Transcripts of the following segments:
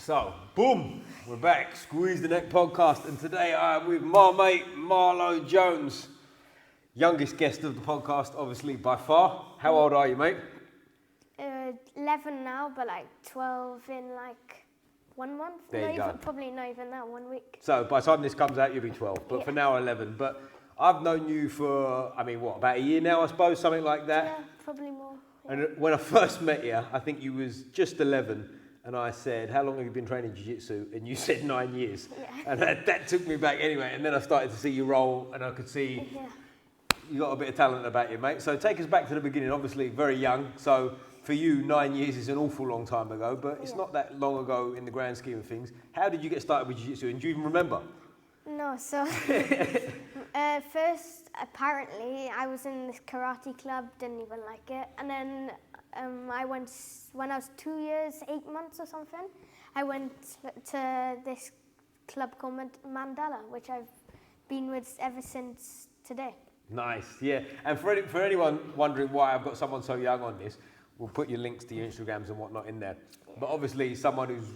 So, boom, we're back. Squeeze the Neck podcast, and today I'm with my mate Marlo Jones, youngest guest of the podcast, obviously by far. How old are you, mate? 11 now, but like 12 in like 1 month. There you go. Probably not even that, 1 week. So by the time this comes out, you'll be 12, but for now 11. But I've known you for, about a year now, I suppose, something like that. Yeah, probably more. Yeah. And when I first met you, I think you was just 11. And I said, how long have you been training Jiu Jitsu? And you said 9 years. Yeah. And that took me back anyway. And then I started to see you roll, and I could see you got a bit of talent about you, mate. So take us back to the beginning. Obviously, very young. So for you, 9 years is an awful long time ago, but it's not that long ago in the grand scheme of things. How did you get started with Jiu Jitsu? And do you even remember? No, so first, apparently, I was in this karate club, didn't even like it. And then I went, when I was 2 years, 8 months or something, I went to this club called Mandala, which I've been with ever since today. Nice, yeah. And for anyone wondering why I've got someone so young on this, we'll put your links to your Instagrams and whatnot in there. Yeah. But obviously someone who's,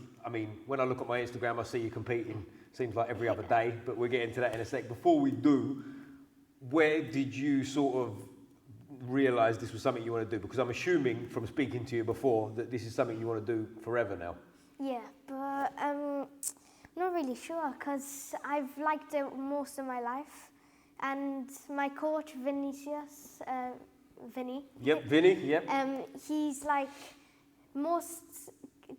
when I look at my Instagram, I see you competing, seems like every other day, but we'll get into that in a sec. Before we do, where did you sort of realise this was something you want to do? Because I'm assuming from speaking to you before that this is something you want to do forever now. Yeah, but I'm not really sure because I've liked it most of my life. And my coach, Vinny, Yep, Vinny, yep. He's like, most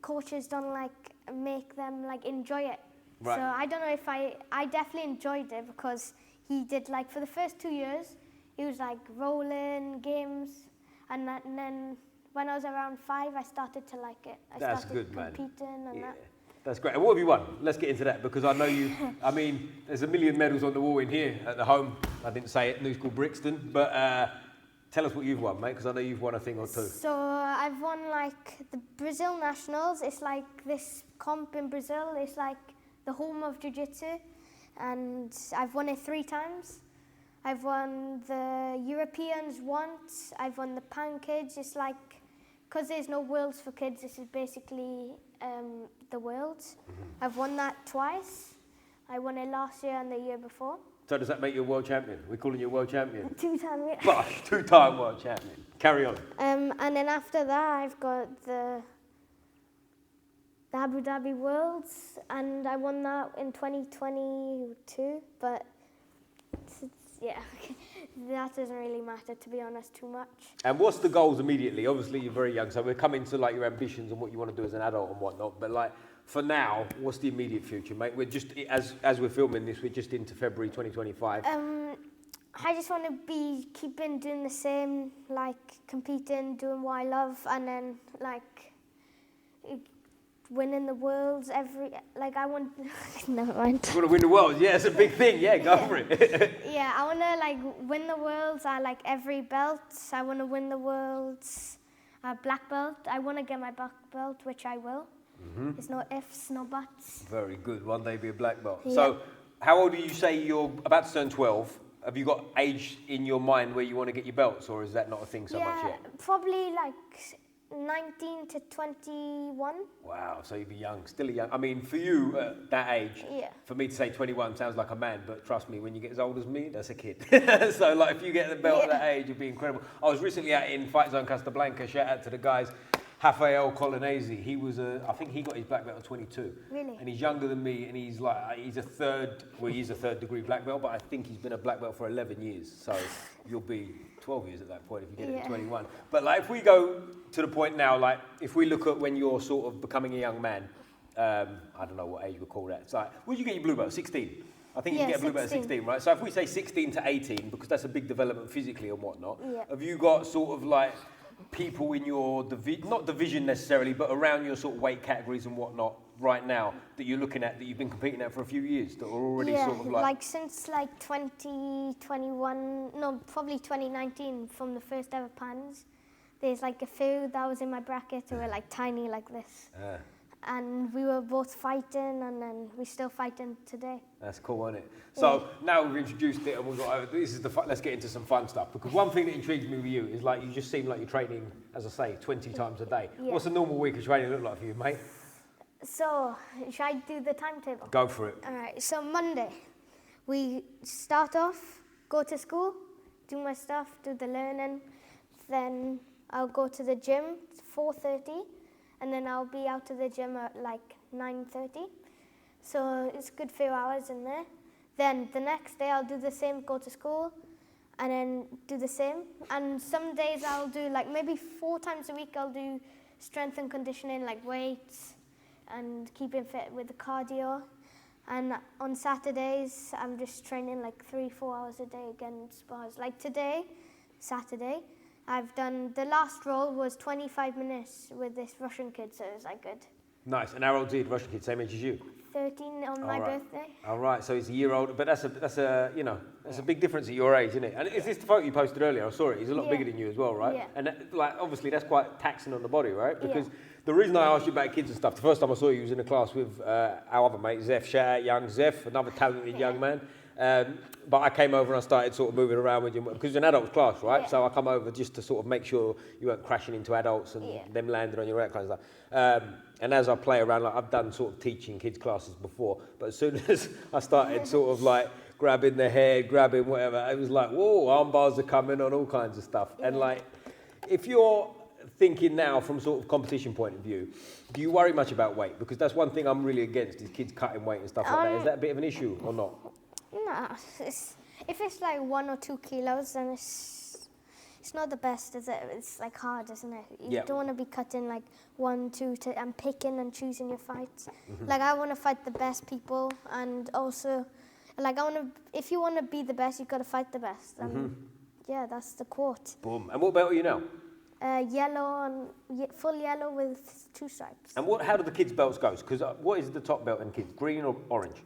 coaches don't like make them like enjoy it. Right. So I don't know if I definitely enjoyed it because he did like, for the first 2 years, he was like rolling games. And then when I was around 5, I started to like it. I started competing and that. That's great. And what have you won? Let's get into that because I know you, there's a million medals on the wall in here at the home. I didn't say it, School Brixton, but tell us what you've won, mate, because I know you've won a thing or two. So I've won like the Brazil Nationals. It's like this comp in Brazil. It's like the home of Jiu Jitsu, and I've won it 3 times. I've won the Europeans once. I've won the Pan Kids. It's like, because there's no Worlds for kids, this is basically the Worlds. Mm-hmm. I've won that twice. I won it last year and the year before. So does that make you a world champion? We're calling you a world champion? 2-time, yeah. Gosh, 2-time world champion. Carry on. And then after that, I've got the Abu Dhabi Worlds, and I won that in 2022, but that doesn't really matter, to be honest, too much. And what's the goals immediately? Obviously, you're very young, so we're coming to like your ambitions and what you want to do as an adult and whatnot, but like, for now, what's the immediate future, mate? We're just, as we're filming this, we're just into February 2025. I just want to keeping doing the same, like competing, doing what I love, and then like winning the worlds I want, never mind. You want to win the world? Yeah, it's a big thing. Yeah, go for it. Yeah, I want to like win the worlds. I like every belt. I want to win the worlds. Black belt. I want to get my black belt, which I will. Mm-hmm. There's no ifs, no buts. Very good. One day be a black belt. Yeah. So, how old do you say you're about to turn 12? Have you got age in your mind where you want to get your belts, or is that not a thing so much yet? Probably like 19 to 21. Wow, so you'd be young, still young. For you at that age, for me to say 21 sounds like a man, but trust me, when you get as old as me, that's a kid. So like if you get the belt at that age, it'd be incredible. I was recently out in Fight Zone Casablanca, shout out to the guys. Rafael Colonese, he was I think he got his black belt at 22. Really? And he's younger than me, and he's a third degree black belt, but I think he's been a black belt for 11 years. So you'll be 12 years at that point if you get it at 21. But like if we go to the point now, like if we look at when you're sort of becoming a young man, I don't know what age we call that. It's like, when did you get your blue belt? 16? I think you can get a blue belt at 16, right? So if we say 16 to 18, because that's a big development physically and whatnot, have you got sort of like people in your, not division necessarily, but around your sort of weight categories and whatnot right now that you're looking at, that you've been competing at for a few years, that are already sort of like since like 2021, no, probably 2019, from the first ever Pans, there's like a few that was in my bracket who were like tiny like this. And we were both fighting, and then we're still fighting today. That's cool, isn't it? So now we've introduced it, and we've got let's get into some fun stuff. Because one thing that intrigues me with you is like you just seem like you're training, as I say, 20 times a day. What's a normal week of training look like for you, mate? So, should I do the timetable? Go for it. All right, so Monday, we start off, go to school, do my stuff, do the learning, then I'll go to the gym at 4:30, and then I'll be out of the gym at like 9:30. So it's a good few hours in there. Then the next day I'll do the same, go to school, and then do the same. And some days I'll do like maybe 4 times a week I'll do strength and conditioning, like weights, and keeping fit with the cardio. And on Saturdays, I'm just training like 3-4 hours a day against bars. Like today, Saturday, I've done, the last roll was 25 minutes with this Russian kid, so it was like good. Nice. And how old is the Russian kid? Same age as you? 13 on my birthday. All right, so he's a year older, but that's a big difference at your age, isn't it? And is this the photo you posted earlier? I saw it. He's a lot bigger than you as well, right? Yeah. And obviously that's quite taxing on the body, right? Because the reason I asked you about kids and stuff, the first time I saw you was in a class with our other mate, Zeph. Shout out young Zeph, another talented young man. But I came over and I started sort of moving around with you, because it's an adults class, right? Yeah. So I come over just to sort of make sure you weren't crashing into adults and them landing on your that kind of stuff. And as I play around, like I've done sort of teaching kids classes before, but as soon as I started sort of like grabbing the head, grabbing whatever, it was like, whoa, arm bars are coming on, all kinds of stuff. And like, if you're thinking now from sort of competition point of view, do you worry much about weight? Because that's one thing I'm really against, is kids cutting weight and stuff like that. Is that a bit of an issue or not? Nah, if it's like 1 or 2 kilos, then it's not the best, is it? It's like hard, isn't it? You don't want to be cutting like 1, 2 and picking and choosing your fights. Like I want to fight the best people, and also, like if you want to be the best, you've got to fight the best. And yeah, that's the quote. Boom. And what belt are you now? Yellow and full yellow with 2 stripes. And how do the kids' belts go? Because what is the top belt in kids? Green or orange?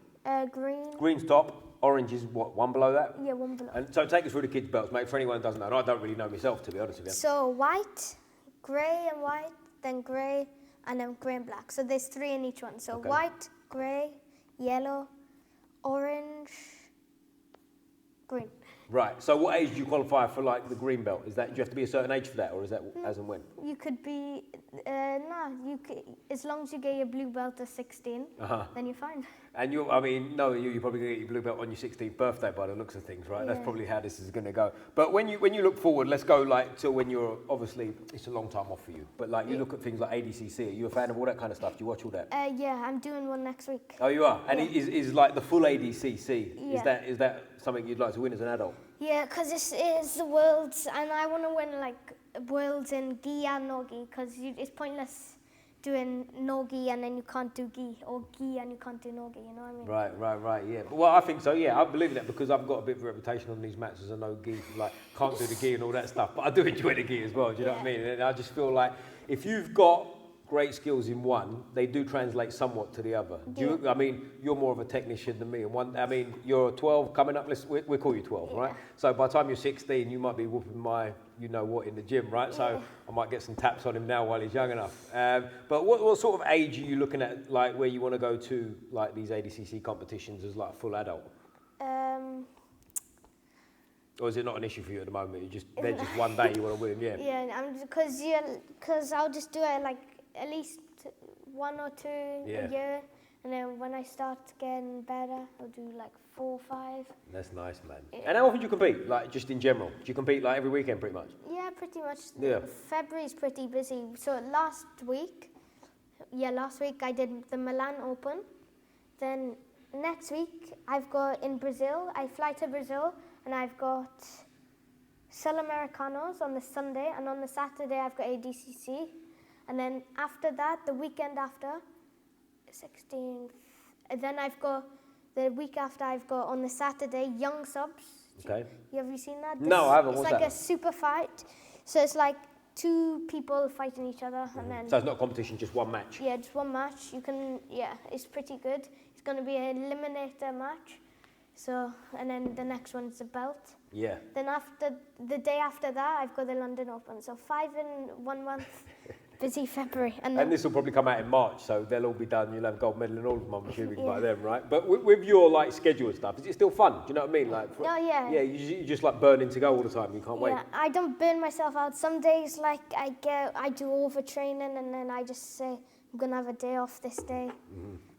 Green. Green's top. Orange is what, 1 below that? Yeah, 1 below. And so take us through the kids' belts, mate, for anyone who doesn't know. And I don't really know myself, to be honest with you. So white, grey and white, then grey, and then grey and black. So there's 3 in each one. So white, grey, yellow, orange, green. Right. So what age do you qualify for like the green belt? Is that, do you have to be a certain age for that, or is that as and when? You could be, as long as you get your blue belt at 16, then you're fine. And you're probably going to get your blue belt on your 16th birthday by the looks of things, right? That's probably how this is going to go. But when you look forward, let's go like to when you're, obviously, it's a long time off for you, but like you look at things like ADCC, are you a fan of all that kind of stuff? Do you watch all that? Yeah, I'm doing one next week. Oh, you are? And is like the full ADCC, is that something you'd like to win as an adult? Yeah, because this is the Worlds, and I want to win like Worlds in gi and no gi, because it's pointless doing no gi and then you can't do gi, or gi and you can't do no gi, you know what I mean? Right, yeah. Well, I think so, yeah. I believe in that, because I've got a bit of a reputation on these mats as a no gi, like can't do the gi and all that stuff, but I do enjoy the gi as well, do you know what I mean? And I just feel like if you've got great skills in one, they do translate somewhat to the other. I mean, you're more of a technician than me, and you're 12 coming up, we'll call you 12, right? So by the time you're 16, you might be whooping my you-know-what in the gym, right? So I might get some taps on him now while he's young enough. But what sort of age are you looking at, like where you want to go to, like these ADCC competitions as like a full adult? Or is it not an issue for you at the moment? They're just one day you want to win, Yeah, because I'll just do it like at least 1 or 2 a year, and then when I start getting better, I'll do like 4 or 5. That's nice, man. And how often do you compete, like just in general? Do you compete like every weekend pretty much? Yeah, pretty much. Yeah. February's pretty busy. So last week I did the Milan Open. Then next week I've got in Brazil, I fly to Brazil, and I've got Sul-Americanos on the Sunday, and on the Saturday I've got ADCC. And then after that, the weekend after, 16th, and then I've got, the week after I've got on the Saturday, Young Subs. Okay. Have you seen that? No, I haven't. It's like a super fight. So it's like 2 people fighting each other, and then... So it's not a competition, just one match? Yeah, just one match. It's pretty good. It's going to be an eliminator match. So, and then the next one's the belt. Yeah. Then the day after that, I've got the London Open. So 5 in 1 month. Busy February. And this will probably come out in March, so they'll all be done. You'll have gold medal in all of them, I'm assuming, by then, right? But with your like schedule and stuff, is it still fun? Do you know what I mean? Like, yeah. Yeah, you just like burning to go all the time. You can't wait. Yeah, I don't burn myself out. Some days, like I do overtraining, and then I just say I'm going to have a day off this day.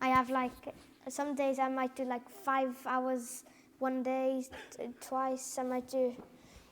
I have like, some days I might do like 5 hours one day, twice I might do,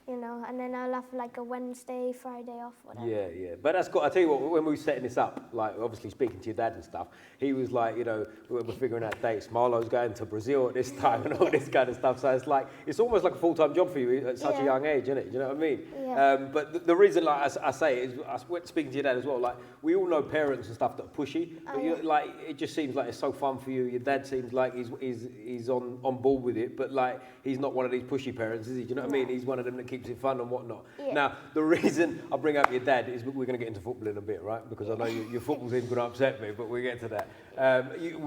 you know, and then I'll have like a Wednesday, Friday off, whatever. Yeah. But that's cool. I tell you what, when we were setting this up, like obviously speaking to your dad and stuff, he was like, you know, we were figuring out dates. Marlo's going to Brazil at this time and all this kind of stuff. So it's like, it's almost like a full-time job for you at such a young age, isn't it? You know what I mean? Yeah. But the reason, like I say, is speaking to your dad as well. Like we all know parents and stuff that are pushy, but you, like it just seems like it's so fun for you. Your dad seems like he's on board with it, but like he's not one of these pushy parents, is he? Do you know what I mean? He's one of them that keeps it fun and whatnot. Yeah. Now, the reason I bring up your dad is we're going to get into football in a bit, right? Because I know your football team's going to upset me, but we'll get to that.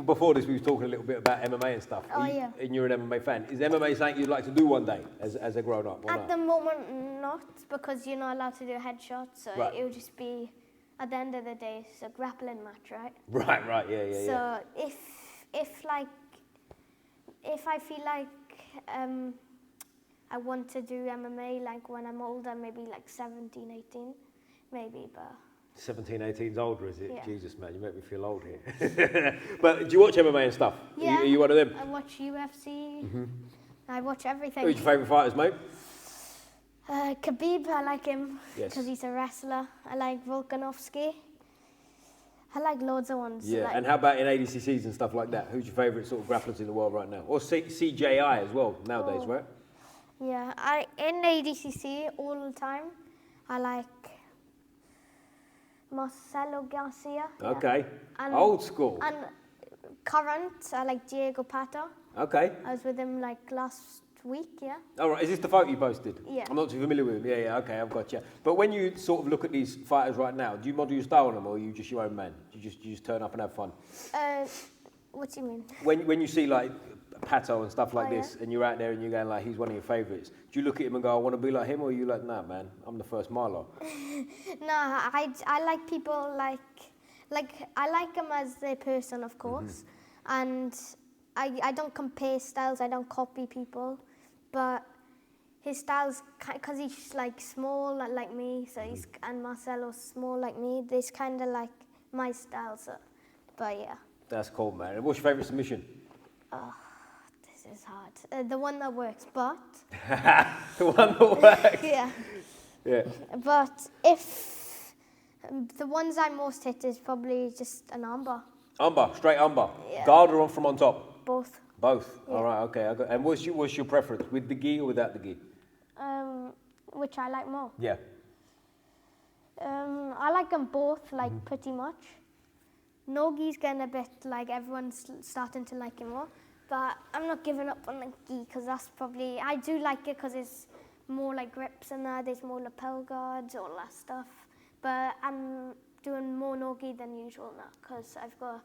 Before this, we were talking a little bit about MMA and stuff. And you're an MMA fan. Is MMA something you'd like to do one day as a grown-up? At the moment, not, because you're not allowed to do headshots, so it will just be, at the end of the day, it's a grappling match, right? Right, yeah. So if I feel like I want to do MMA like when I'm older, maybe like 17, 18, maybe, but... 17, 18's older, is it? Yeah. Jesus, man, you make me feel old here. But do you watch MMA and stuff? Yeah. Are you one of them? I watch UFC. I watch everything. Who's your favourite fighters, mate? Khabib, I like him because Yes. he's a wrestler. I like Volkanovski. I like loads of ones. Yeah, and how about in ADCCs and stuff like that? Who's your favourite sort of grapplers in the world right now? Or CJI as well nowadays, right? Yeah, in ADCC all the time, I like Marcelo Garcia. Okay, And, old school. And current, I like Diego Pato. Okay. I was with him like last week, yeah. All right, is this the photo you posted? Yeah. I'm not too familiar with him. Yeah, okay, I've got you. But when you sort of look at these fighters right now, do you model your style on them, or are you just your own man? Do you just turn up and have fun? What do you mean? When you see like Pato and stuff like Oh, yeah. this, and you're out there and you're going like, he's one of your favourites, do you look at him and go, I want to be like him, or are you like, nah, man, I'm the first Marlo? No, I like people like I like them as their person, of course, and I don't compare styles, I don't copy people, but his style's, because he's like small like me, so he's, and Marcelo's small like me, this kind of like my style, so, but yeah. That's cool, man. And what's your favourite submission? This is hard. The one that works, but... The one that works? Yeah. Yeah. But if... the ones I most hit is probably just an armbar. Armbar, straight armbar. Yeah. Guard or from on top? Both. Both. Yeah. All right, okay. And what's your preference, with the gi or without the gi? Which I like more. Yeah. I like them both, like pretty much. No-gi's getting a bit like everyone's starting to like it more, but I'm not giving up on the gi because that's probably, I do like it because it's more like grips and that, there's more lapel guards, all that stuff, but I'm doing more no-gi than usual now because I've got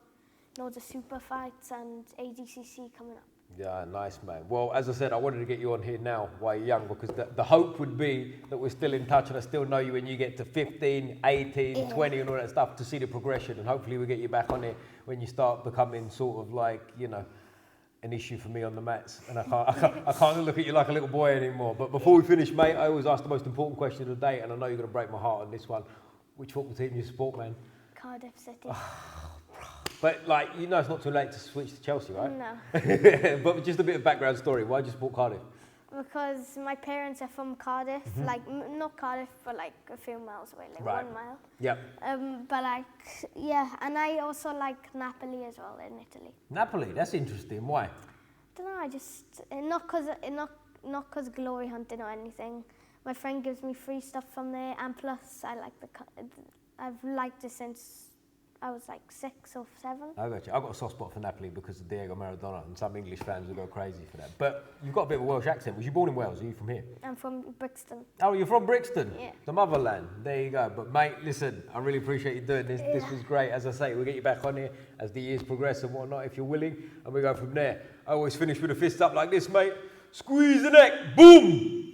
loads of super fights and ADCC coming up. Yeah, nice, man. Well, as I said, I wanted to get you on here now while you're young, because the hope would be that we're still in touch and I still know you when you get to 15, 18, 20 and all that stuff, to see the progression, and hopefully we get you back on it when you start becoming sort of like, you know, an issue for me on the mats, and I can't look at you like a little boy anymore. But before we finish, mate, I always ask the most important question of the day, and I know you're going to break my heart on this one. Which football team do you support, man? Cardiff City. But, like, you know it's not too late to switch to Chelsea, right? No. But just a bit of background story. Why did you support Cardiff? Because my parents are from Cardiff, like, not Cardiff, but like a few miles away, like 1 mile. Yep. But like, yeah, and I also like Napoli as well in Italy. Napoli, that's interesting. Why? I don't know, I just, not cause glory hunting or anything. My friend gives me free stuff from there, and plus I like I've liked it since I was like 6 or 7. I got you. I've got a soft spot for Napoli because of Diego Maradona, and some English fans will go crazy for that. But you've got a bit of a Welsh accent. Was you born in Wales? Are you from here? I'm from Brixton. Oh, you're from Brixton? Yeah. The motherland. There you go. But mate, listen, I really appreciate you doing this. This was great. As I say, we'll get you back on here as the years progress and whatnot, if you're willing, and we go from there. I always finish with a fist up like this, mate. Squeeze the neck. Boom!